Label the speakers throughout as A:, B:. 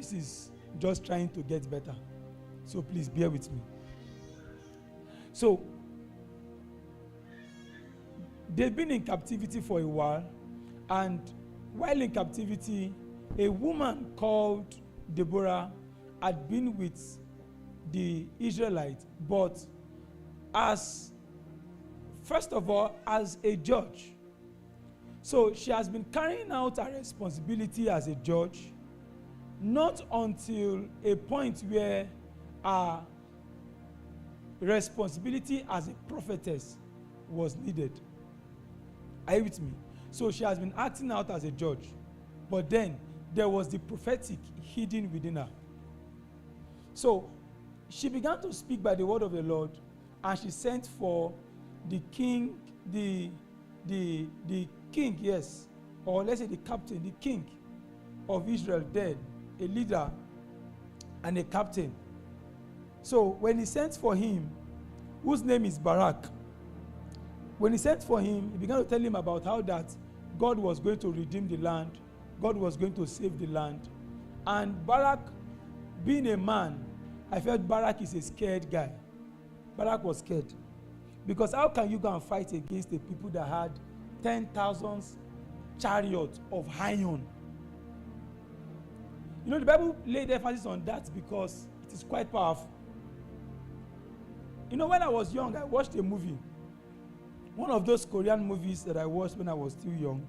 A: this is just trying to get better. So please bear with me. So, they've been in captivity for a while, and while in captivity, a woman called Deborah had been with the Israelites, but first of all, as a judge. So she has been carrying out her responsibility as a judge, not until a point where her responsibility as a prophetess was needed. Are you with me? So she has been acting out as a judge, but then there was the prophetic hidden within her. So she began to speak by the word of the Lord, and she sent for the king, the king, yes, or let's say the captain, the king of Israel, then a leader and a captain. So when he sent for him, whose name is Barak, when he sent for him, he began to tell him about how that God was going to redeem the land, God was going to save the land. And Barak, being a man, I felt Barak is a scared guy. Barak was scared. Because how can you go and fight against the people that had 10,000 chariots of iron? You know, the Bible laid emphasis on that because it is quite powerful. You know, when I was young, I watched a movie. One of those Korean movies that I watched when I was still young.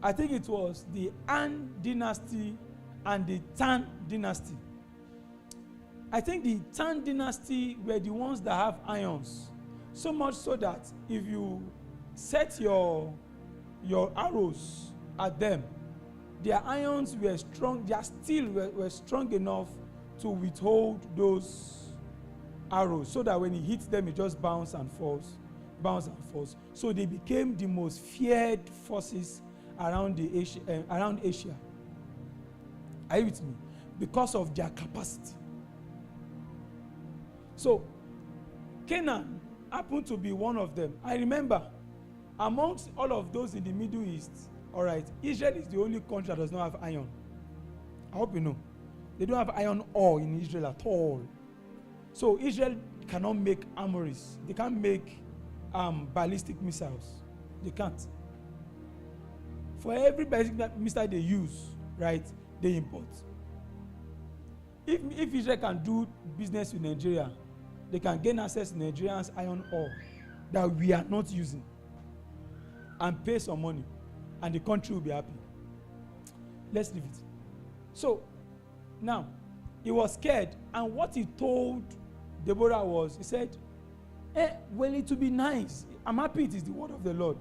A: I think it was the Han dynasty and the Tang dynasty. I think the Tang dynasty were the ones that have irons. So much so that if you set your arrows at them, their irons were strong, their steel were strong enough to withhold those arrows, so that when he hits them, it just bounce and falls. So they became the most feared forces around Asia. Are you with me? Because of their capacity. So Canaan happened to be one of them. I remember, amongst all of those in the Middle East, all right, Israel is the only country that does not have iron. I hope you know. They don't have iron ore in Israel at all. So Israel cannot make armories. They can't make ballistic missiles. They can't. For every ballistic missile they use, right, they import. If Israel can do business with Nigeria, they can gain access to Nigerians' iron ore that we are not using and pay some money, and the country will be happy. Let's leave it. So, now, he was scared, and what he told Deborah was, he said, well, it will be nice. I'm happy it is the word of the Lord,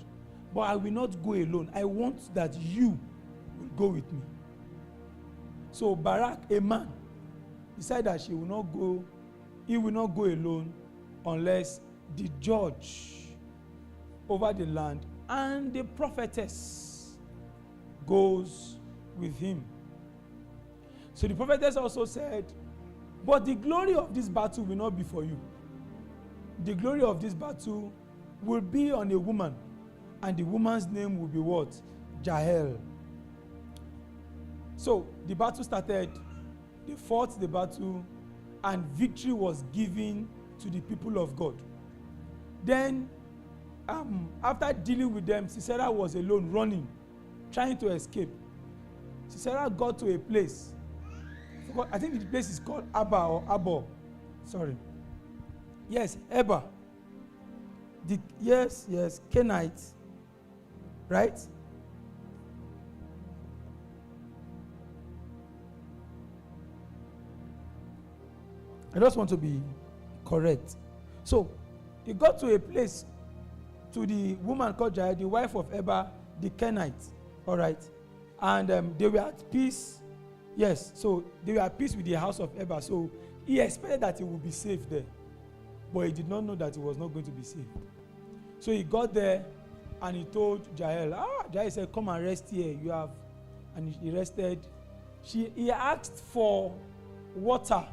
A: but I will not go alone. I want that you will go with me. So Barak, a man, decided that he will not go alone unless the judge over the land and the prophetess goes with him. So the prophetess also said, but the glory of this battle will not be for you. The glory of this battle will be on a woman, and the woman's name will be what? Jael. So the battle started, they fought the battle, and victory was given to the people of God. Then, after dealing with them, Sisera was alone, running, trying to escape. Sisera got to a place. I think the place is called Abba or Abor. Sorry. Yes, Abba. Yes, Kenite. Right? I just want to be correct. So, he got to a place, to the woman called Jael, the wife of Abba, the Kenite. All right? And they were at peace. Yes, so they were at peace with the house of Abba. So, he expected that he would be safe there. But he did not know that he was not going to be safe. So he got there and he told Jael, Jael said, come and rest here. You have, and he rested. He asked for water.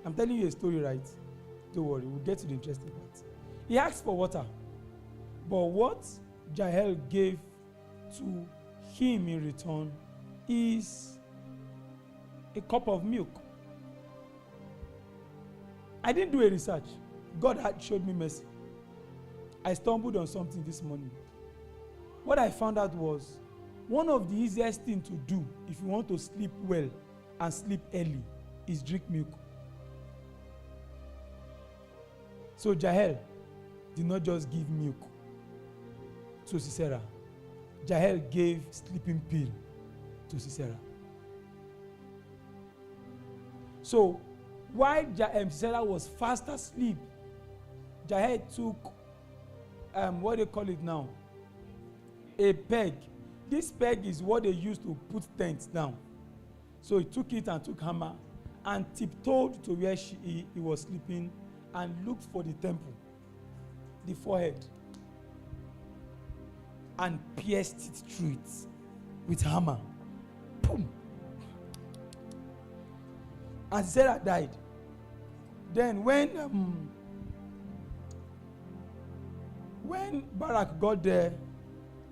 A: I'm telling you a story, right? Don't worry, we'll get to the interesting part. He asked for water. But what Jael gave to him in return is a cup of milk. I didn't do a research. God had showed me mercy. I stumbled on something this morning. What I found out was one of the easiest things to do if you want to sleep well and sleep early is drink milk. So Jael did not just give milk to Sisera. Jael gave sleeping pill to Sisera. So while Sisera was fast asleep, Jael took what they call it now, a peg. This peg is what they used to put tents down. So he took it and took hammer and tiptoed to where he was sleeping and looked for the temple, the forehead, and pierced it through it with hammer. Boom. And Sarah died. Then when Barak got there,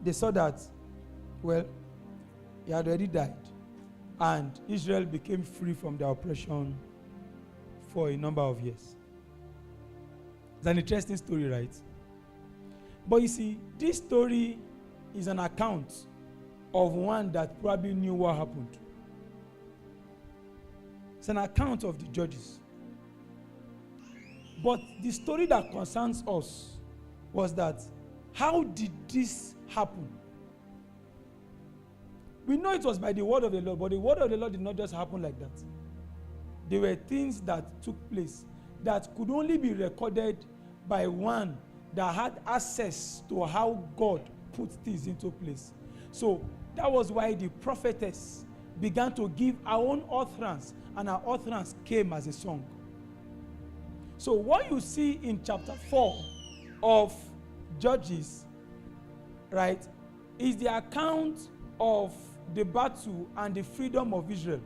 A: they saw that, well, he had already died. And Israel became free from their oppression for a number of years. It's an interesting story, right? But you see, this story is an account of one that probably knew what happened. It's an account of the judges. But the story that concerns us was that, how did this happen? We know it was by the word of the Lord, but the word of the Lord did not just happen like that. There were things that took place that could only be recorded by one that had access to how God put things into place. So that was why the prophetess began to give our own utterance, and our utterance came as a song. So what you see in chapter 4 of Judges, right, is the account of the battle and the freedom of Israel.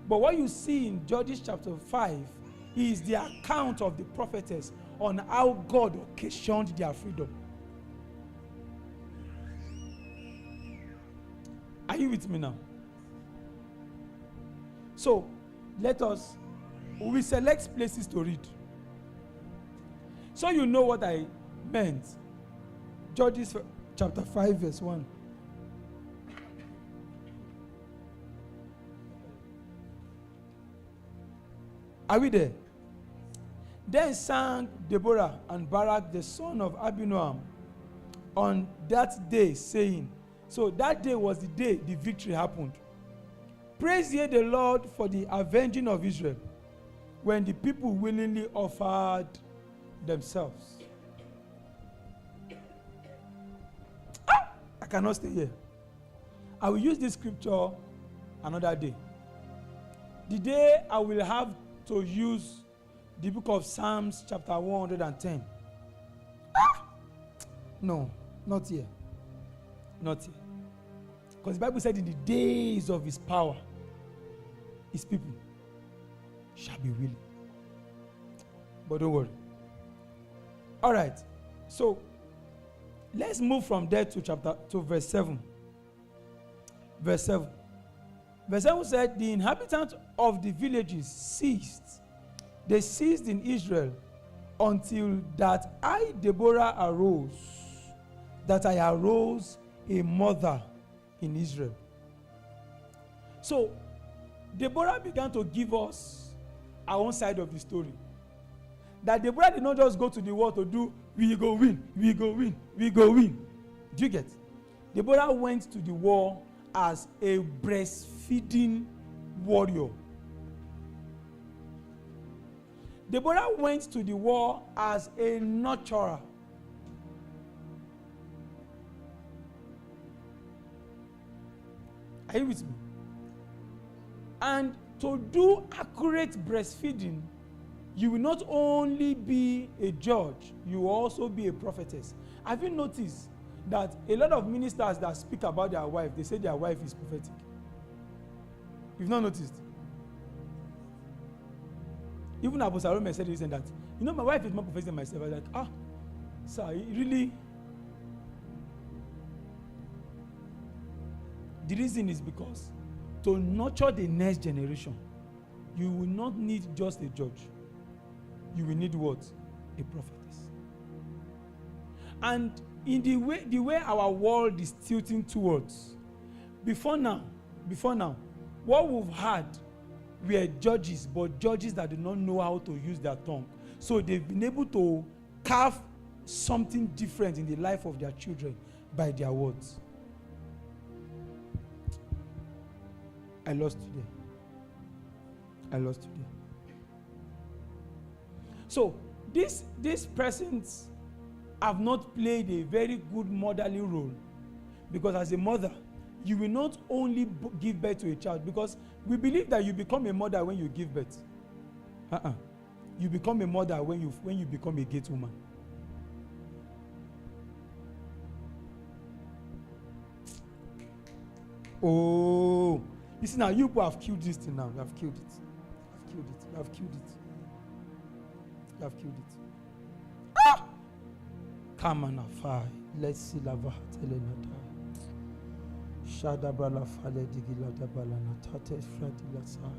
A: But what you see in Judges chapter 5 is the account of the prophetess on how God occasioned their freedom. Are you with me now? So, we select places to read. So you know what I meant. Judges chapter 5 verse 1. Are we there? Then sang Deborah and Barak the son of Abinoam on that day, saying, so that day was the day the victory happened. Praise ye the Lord for the avenging of Israel, when the people willingly offered themselves. I cannot stay here. I will use this scripture another day. The day I will have to use the book of Psalms chapter 110. No, not here. Not here. Because the Bible said in the days of his power, his people shall be willing. But don't worry. All right. So let's move from there to verse 7. Verse 7. Verse 7 said, the inhabitants of the villages ceased. They ceased in Israel until that I, Deborah, arose, that I arose a mother in Israel. So, Deborah began to give us our own side of the story. That Deborah did not just go to the war to do, we go win, we go win, we go win. Do you get? Deborah went to the war as a breastfeeding warrior. Deborah went to the war as a nurturer. Are you with me? And to do accurate breastfeeding, you will not only be a judge, you will also be a prophetess. Have you noticed that a lot of ministers that speak about their wife, they say their wife is prophetic? You've not noticed? Even Abu Salome said this and that. You know, my wife is more prophetic than myself. I was like, sir, really? The reason is because to nurture the next generation, you will not need just a judge. You will need what? A prophetess. And in the way our world is tilting towards, before now, what we've had were judges, but judges that do not know how to use their tongue. So they've been able to carve something different in the life of their children by their words. I lost today. So these persons have not played a very good motherly role, because as a mother, you will not only give birth to a child, because we believe that you become a mother when you give birth. You become a mother when you become a gate woman. Oh, you see now, you people have killed this thing now. You have killed it. You have killed it. Ah! Come on, fire. Let's see lava telenata. Shada bala fale digila da bala natate fradila sa.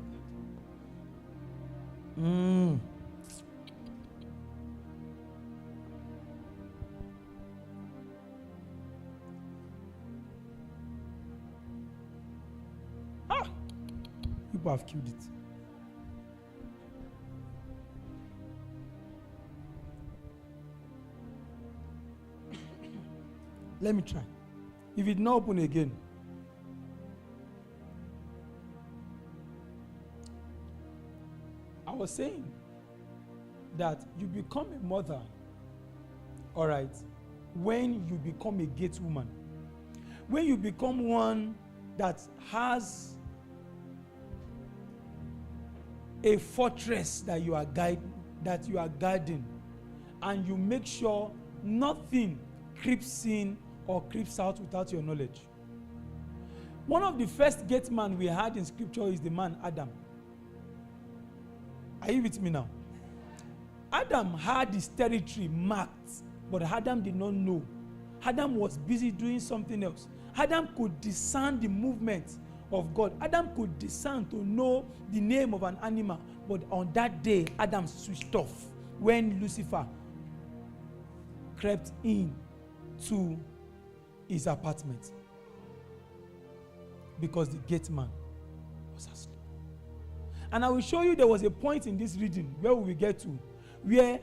A: People have killed it. Let me try. If it not open again. I was saying that you become a mother, all right, when you become a gate woman. When you become one that has a fortress that you are guarding, and you make sure nothing creeps in or creeps out without your knowledge. One of the first gate man we had in scripture is the man Adam. Are you with me now? Adam had his territory marked, but Adam did not know. Adam was busy doing something else. Adam could discern the movement of God. Adam could discern to know the name of an animal, but on that day, Adam switched off when Lucifer crept in to his apartment, because the gate man was asleep. And I will show you, there was a point in this reading where we will get to, where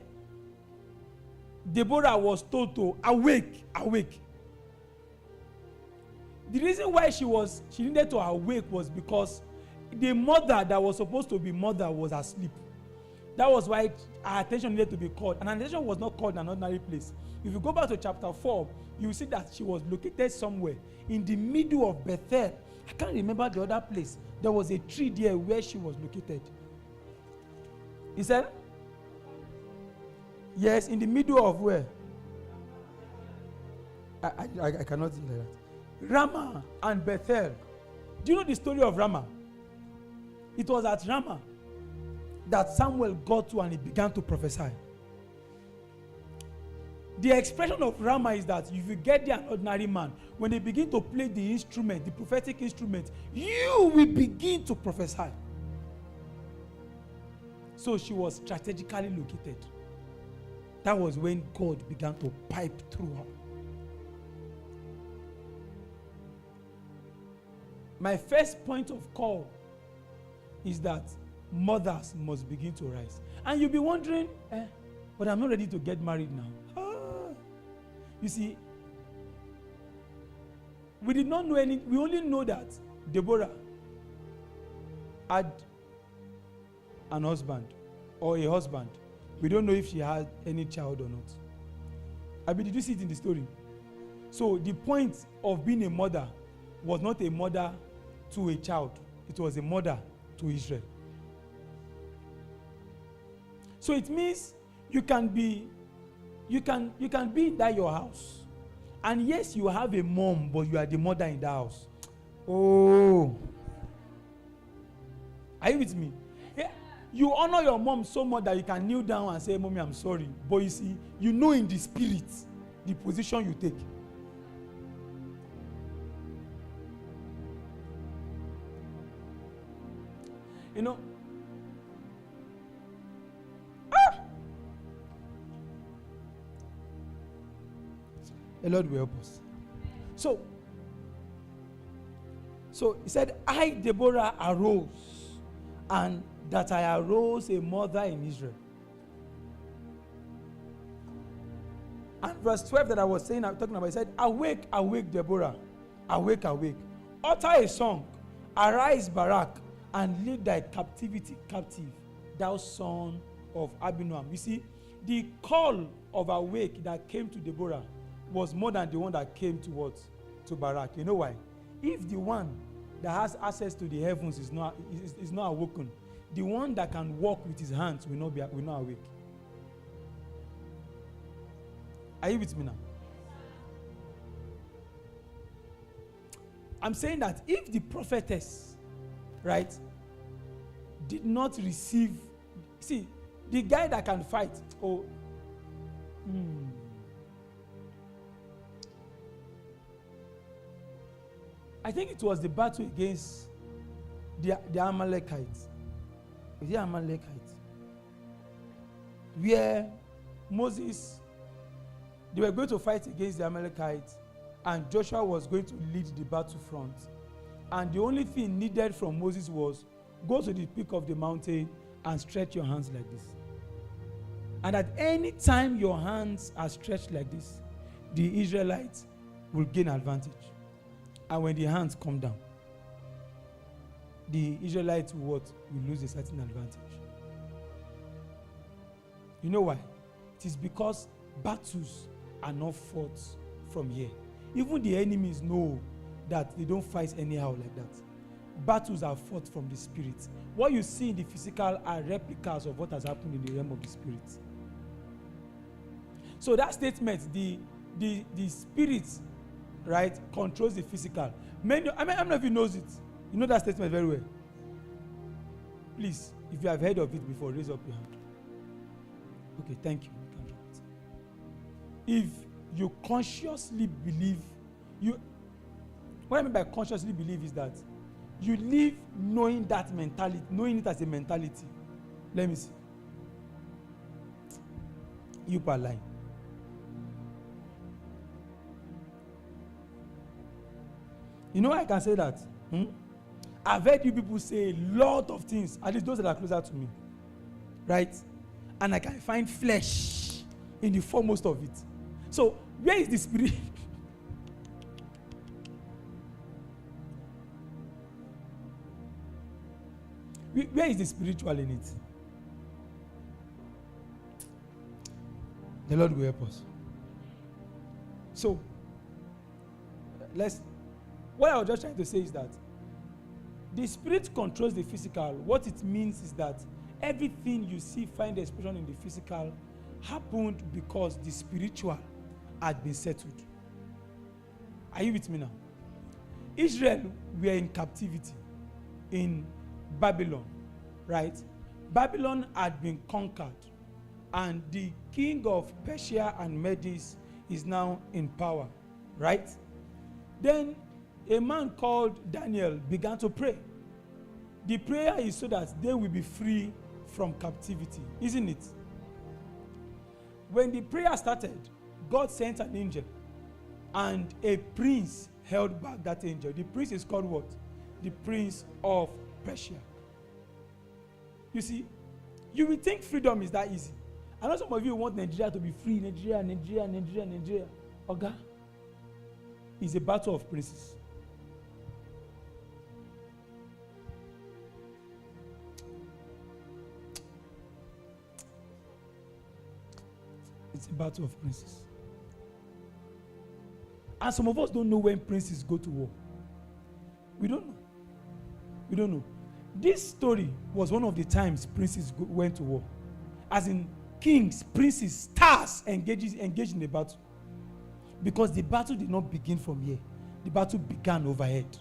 A: Deborah was told to awake. The reason why she needed to awake was because the mother that was supposed to be mother was asleep. That was why her attention needed to be called. And her attention was not called in an ordinary place. If you go back to chapter 4, you will see that she was located somewhere in the middle of Bethel. I can't remember the other place. There was a tree there where she was located. He said? Yes, in the middle of where? I cannot say that. Ramah and Bethel. Do you know the story of Ramah? It was at Ramah that Samuel got to and he began to prophesy. The expression of Ramah is that if you get there an ordinary man, when they begin to play the instrument, the prophetic instrument, you will begin to prophesy. So she was strategically located. That was when God began to pipe through her. My first point of call is that mothers must begin to rise. And you'll be wondering, but I'm not ready to get married now. You see, we did not know any, we only know that Deborah had an husband or a husband. We don't know if she had any child or not. I mean, did you see it in the story? So the point of being a mother was not a mother to a child. It was a mother to Israel. So it means you can be in that your house. And yes, you have a mom, but you are the mother in the house. Oh. Are you with me? Yeah. You honor your mom so much that you can kneel down and say, Mommy, I'm sorry. But you see, you know in the spirit, the position you take. You know, the Lord will help us. So he said, I, Deborah, arose, and that I arose a mother in Israel. And verse 12 that I was saying, I'm talking about, he said, awake, awake, Deborah, awake, awake. Utter a song, arise, Barak, and lead thy captivity captive, thou son of Abinoam. You see, the call of awake that came to Deborah was more than the one that came to what? To Barak. You know why? If the one that has access to the heavens is not awoken, the one that can walk with his hands will not awake. Are you with me now? I'm saying that if the prophetess, right, did not receive, see, the guy that can fight, I think it was the battle against the Amalekites. The Amalekites. Where Moses, they were going to fight against the Amalekites, and Joshua was going to lead the battlefront. And the only thing needed from Moses was, go to the peak of the mountain and stretch your hands like this. And at any time your hands are stretched like this, the Israelites will gain advantage. And when the hands come down, the Israelites will lose a certain advantage. You know why? It is because battles are not fought from here. Even the enemies know that they don't fight anyhow like that. Battles are fought from the spirit. What you see in the physical are replicas of what has happened in the realm of the spirit. So that statement, the spirit, right, controls the physical. How many of you knows it? You know that statement very well. Please, if you have heard of it before, raise up your hand. Okay, thank you. You can drop it. If you consciously believe, what I mean by consciously believe is that you live knowing that mentality, knowing it as a mentality. Let me see. You are lying. You know why I can say that? I've heard you people say a lot of things, at least those that are closer to me. Right? And I can find flesh in the foremost of it. So, where is the spirit? Where is the spiritual in it? The Lord will help us. So, what I was just trying to say is that the spirit controls the physical. What it means is that everything you see find expression in the physical happened because the spiritual had been settled. Are you with me now? Israel were in captivity in Babylon, right? Babylon had been conquered, and the king of Persia and Medes is now in power, right? Then a man called Daniel began to pray. The prayer is so that they will be free from captivity, isn't it? When the prayer started, God sent an angel, and a prince held back that angel. The prince is called what? The prince of Persia. You see, you will think freedom is that easy. I know some of you want Nigeria to be free. Nigeria. Oga, it's a battle of princes. It's a battle of princes. And some of us don't know when princes go to war. We don't know. This story was one of the times princes went to war. As in kings, princes, stars engaged in the battle. Because the battle did not begin from here. The battle began overhead.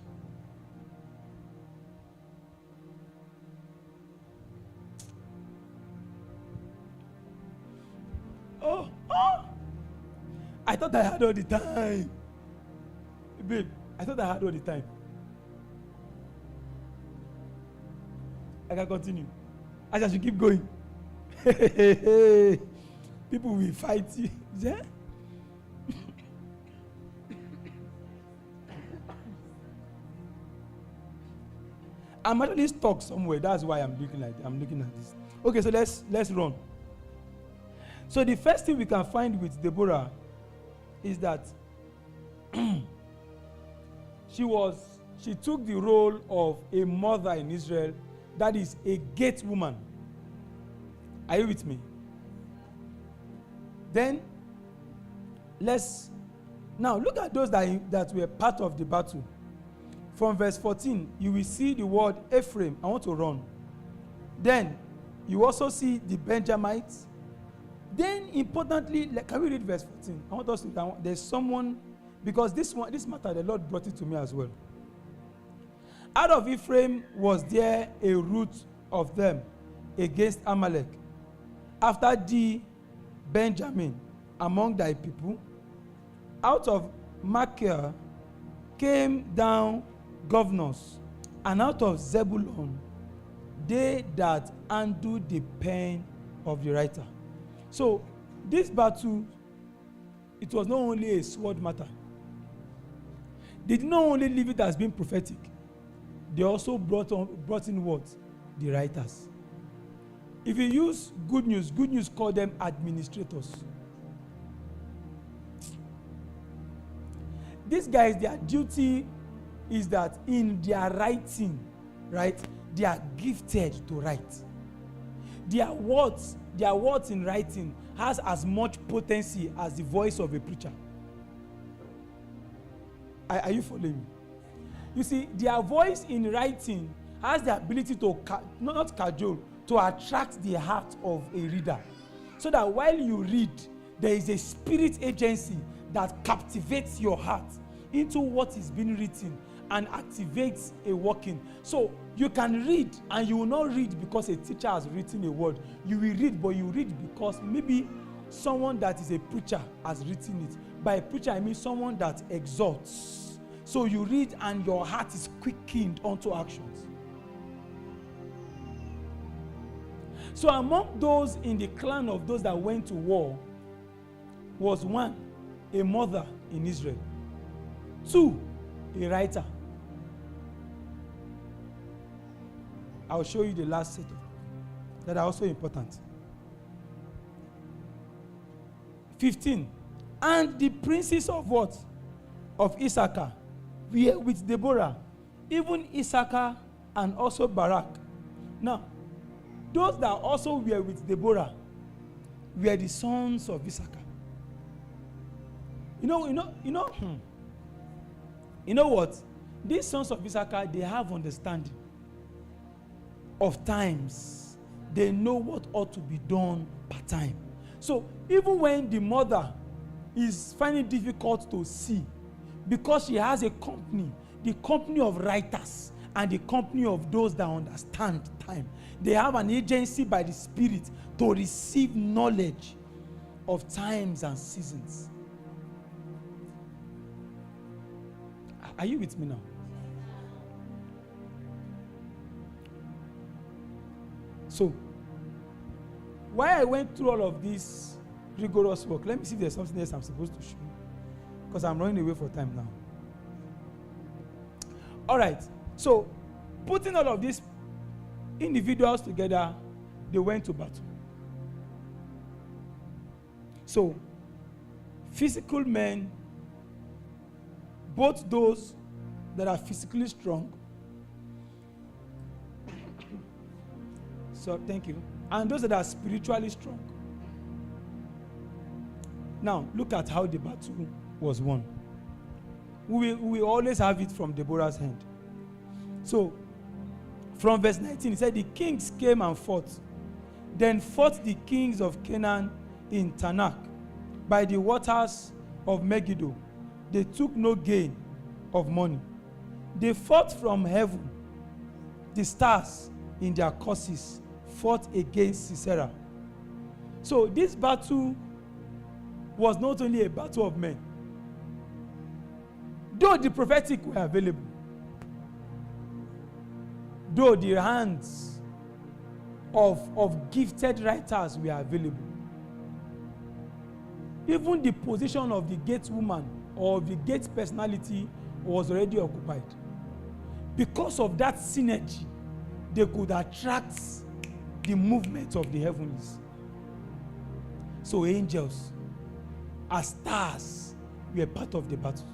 A: Oh! I thought I had all the time. Babe, I thought I had all the time. I can continue. I should keep going. People will fight you. Yeah? I'm actually stuck somewhere. That's why I'm looking at this. Okay, so let's run. So the first thing we can find with Deborah is that she took the role of a mother in Israel, that is a gate woman. Are you with me? Then now look at those that were part of the battle. From verse 14, you will see the word Ephraim. I want to run. Then you also see the Benjamites. Then importantly, can we read verse 14? I want us to. There's someone, because this matter, the Lord brought it to me as well. Out of Ephraim was there a root of them against Amalek. After thee, Benjamin, among thy people, out of Machir came down governors, and out of Zebulun, they that undo the pen of the writer. So, this battle, it was not only a sword matter. They did not only leave it as being prophetic, they also brought in what? The writers. If you use good news call them administrators. These guys, their duty is that in their writing, right, they are gifted to write. Their words in writing has as much potency as the voice of a preacher. Are you following me? You see, their voice in writing has the ability to not cajole, to attract the heart of a reader, so that while you read, there is a spirit agency that captivates your heart into what is being written and activates a working. So you can read, and you will not read because a teacher has written a word. You will read, but you read because maybe someone that is a preacher has written it. By a preacher, I mean someone that exhorts. So you read and your heart is quickened onto actions. So among those in the clan of those that went to war was one, a mother in Israel. Two, a writer. I'll show you the last set that are also important. 15. And the princes of what? Of Issachar were with Deborah, even Issachar and also Barak. Now, those that also were with Deborah were the sons of Issachar. You know what? These sons of Issachar, they have understanding of times. They know what ought to be done per time. So even when the mother is finding it difficult to see, because she has a company, the company of writers and the company of those that understand time, they have an agency by the Spirit to receive knowledge of times and seasons. Are you with me now? So, why I went through all of this rigorous work, let me see if there's something else I'm supposed to show you, because I'm running away for time now. All right, so putting all of these individuals together, they went to battle. So, physical men, both those that are physically strong, so thank you, and those that are spiritually strong. Now, look at how the battle was won. We always have it from Deborah's hand. So, from verse 19, it said, the kings came and fought. Then fought the kings of Canaan in Tanakh by the waters of Megiddo. They took no gain of money. They fought from heaven. The stars in their courses fought against Sisera. So this battle was not only a battle of men. Though the prophetic were available, though the hands of gifted writers were available. Even the position of the gate woman or the gate personality was already occupied. Because of that synergy, they could attract the movement of the heavens. So angels, as stars, were part of the battle.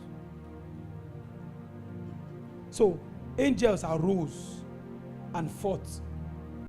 A: So angels arose and fought